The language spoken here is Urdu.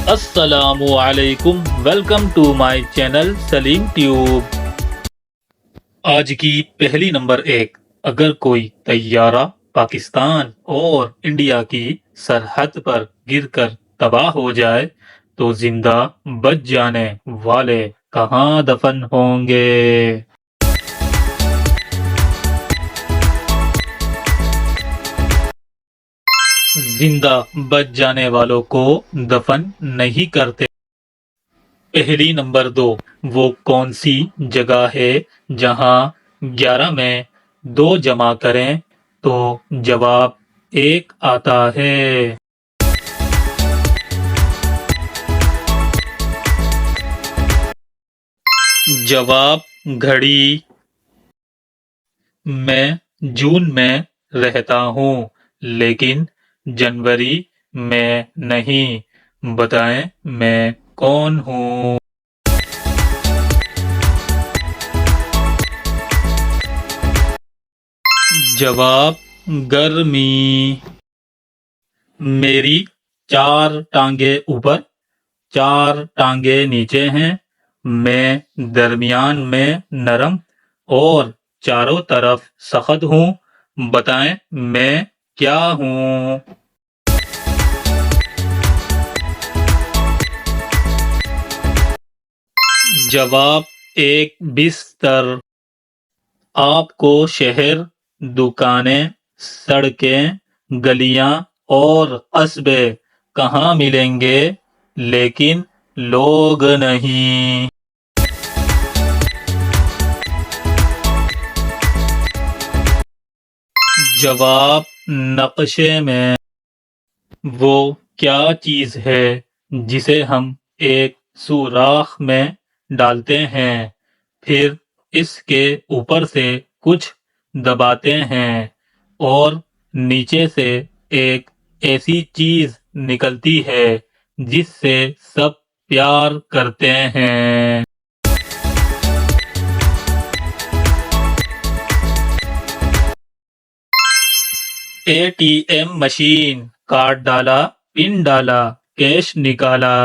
السلام علیکم، welcome to my channel Saleem Tube. آج کی پہلی نمبر 1، اگر کوئی طیارہ پاکستان اور انڈیا کی سرحد پر گر کر تباہ ہو جائے تو زندہ بچ جانے والے کہاں دفن ہوں گے؟ زندہ بچ جانے والوں کو دفن نہیں کرتے۔ پہلی نمبر 2، وہ کون سی جگہ ہے جہاں 11 میں 2 جمع کریں تو جواب 1 آتا ہے؟ جواب گھڑی۔ میں جون میں رہتا ہوں لیکن جنوری میں نہیں، بتائیں میں کون ہوں؟ جواب گرمی۔ میری 4 ٹانگیں اوپر 4 ٹانگیں نیچے ہیں، میں درمیان میں نرم اور چاروں طرف سخت ہوں، بتائیں میں کیا ہوں؟ جواب 1 بستر۔ آپ کو شہر، دکانیں، سڑکیں، گلیاں اور قصبے کہاں ملیں گے لیکن لوگ نہیں؟ جواب نقشے میں۔ وہ کیا چیز ہے جسے ہم ایک سوراخ میں ڈالتے ہیں پھر اس کے اوپر سے کچھ دباتے ہیں اور نیچے سے ایک ایسی چیز نکلتی ہے جس سے سب پیار کرتے ہیں؟ ATM machine. کارڈ ڈالا، پن ڈالا، کیش نکالا۔